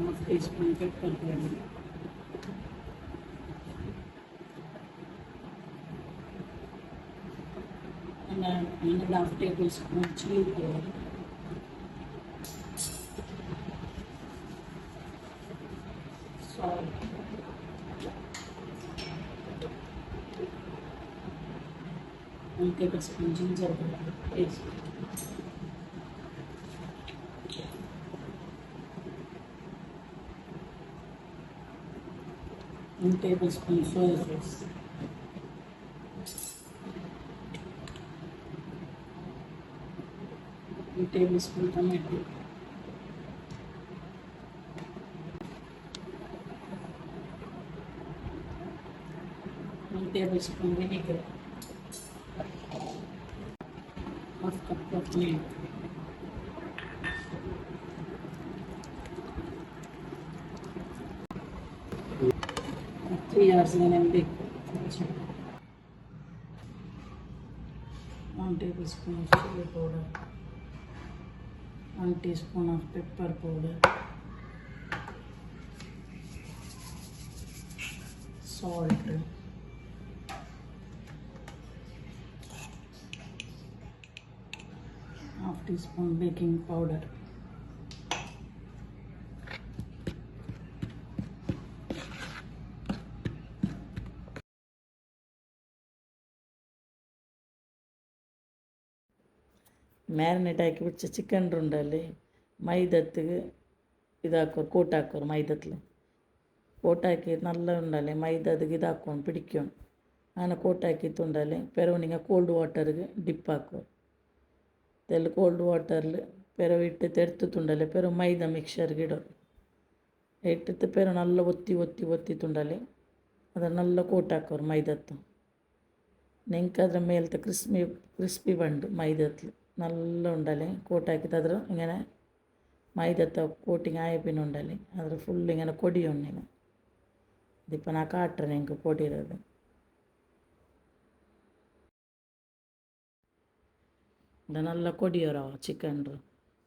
1/2 teaspoon pepper powder, and 1.5 tablespoon chili powder, salt, 1 tablespoon ginger powder, paste, 1 tablespoon soy sauce, 1 tablespoon tomato, 1 tablespoon vinegar, half cup of milk, 3 hours in a bake. 1 tablespoon of chili powder, 1 teaspoon of pepper powder, salt, half teaspoon baking powder, marinate ಹಾಕಿ ಬಿಚ್ಚ chicken ರುಂಡಲ್ಲಿ ಮೈದತ್ತಿಗೆ ಇದಾಕೋರು coat ಹಾಕೋರು ಮೈದತ್ಲೆ coat ಹಾಕಿ ನಲ್ಲ ಉಂಡಲ್ಲಿ ಮೈದದಿಗೆ ಇದಾಕೊಂಡು ಪಿಡಿಕೊಂಡು ಆನ coat ಹಾಕಿತ್ತು ಉಂಡಲ್ಲಿ ಪೆರವನಿಗೆ cold ವಾಟರ್ಗೆ drip ಹಾಕೋರು ತೆಲ್ಲಿ ಕೋಲ್ಡ್ ವಾಟರ್ಲಿ ಪೆರವಿಟ್ಟು ತೆಡ್ತುಂಡಲ್ಲಿ ಪೆರವು ಮೈದಾ ಮಿಕ್ಸರ್ಗೆ ಇಡೋರು ಇಟ್ಟಿತ್ತು ಪೆರವು ನಲ್ಲ ಒತ್ತಿ ತುಂಡಲ್ಲಿ ಅದನ್ನು ನಲ್ಲ ಕೋಟ್ ಹಾಕೋರು ಮೈದತ್ತು ನೆಂಕದ್ರ ಮೇಲ್ತ ಕ್ರಿಸ್ಪಿ ಬಂಡು ಮೈದತ್ಲಿ ನಲ್ಲ ಉಂಡಲಿ ಕೋಟ್ ಹಾಕಿದ್ರೆ ಹಿಂಗೆ ಮೈದತ್ತ ಕೋಟಿಂಗ್ ಆಯಪಿನ ಉಂಡಲಿ ಅದ್ರ ಫುಲ್ ಹಿಂಗೆ ಕೊಡಿ ಉಂಡಿನ ದಿಪ್ಪ ನಾ ಕಾಟ್ರೆ ನೆಂಗೆ ಕೊಡಿರೋದು ನಲ್ಲ ಕೊಡಿಯೋರವ ಚಿಕನ್ರು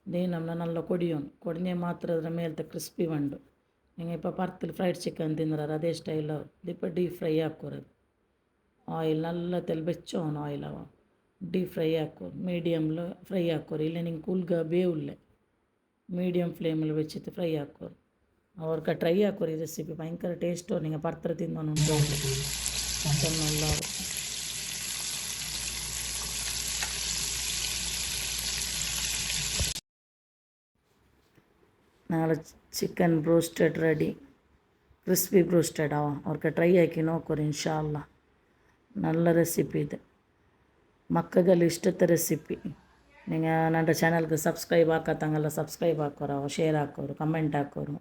ದೇನಮ್ನ ನಲ್ಲ ಕೊಡಿಯೋನು ಕೊಡಿನೇ ಮಾತ್ರ ಅದ್ರ ಮೇಲ್ತ ಕ್ರಿಸ್ಪಿ ಬಂಡು ಹಿಂಗೆ ಇಪ್ಪ ಪರ್ತಲಿ ಫ್ರೈಡ್ ಚಿಕನ್ ತಿಂದ್ರೆ ಅದೇ ಸ್ಟೈಲ್ ಅವು ದಿಪ್ಪ ಡೀಪ್ ಫ್ರೈ ಹಾಕೋರದು ಆಯಿಲ್ ನಲ್ಲ ತೆಲ್ ಬೆಚ್ಚೋನು ಆಯಿಲ್ ಅವ ಡೀಪ್ ಫ್ರೈ ಹಾಕೋರು ಮೀಡಿಯಮ್ಲು ಫ್ರೈ ಹಾಕೋರು ಇಲ್ಲ ನಿಂಗೆ ಕುಲ್ಗ ಬೇವುಲ್ಲೆ ಮೀಡಿಯಮ್ ಫ್ಲೇಮಲ್ಲಿ ಬೆಚ್ಚಿತ್ತು ಫ್ರೈ ಹಾಕೋರು ಅವ್ರಕ ಟ್ರೈ ಹಾಕೋರು ಈ ರೆಸಿಪಿ ಭಯಂಕರ ಟೇಸ್ಟು ನಿಂಗೆ ಪರ್ತ್ರ ತಿಂದೋನು ಉಂಟು ಚೆನ್ನಲ್ಲ ನಾಳೆ chicken broasted ready crispy broasted ಅವ ಅವ್ರಕ ಟ್ರೈ ಹಾಕಿ ನೋಕೋರು ಇನ್ಶಾ ಅಲ್ಲ நல்ல ரெசிபி இது மக்கள் ಇಷ್ಟದ ರೆಸಿಪಿ நீங்கள் ನನ್ನ ಚಾನಲ್ಗೆ ಸಬ್ಸ್ಕ್ರೈಬ್ ಹಾಕತ್ತಂಗಲ್ಲ ಸಬ್ಸ್ಕ್ರೈಬ್ ಹಾಕೋರು ಶೇರ್ ಹಾಕೋರು ಕಮೆಂಟ್ ಹಾಕೋರು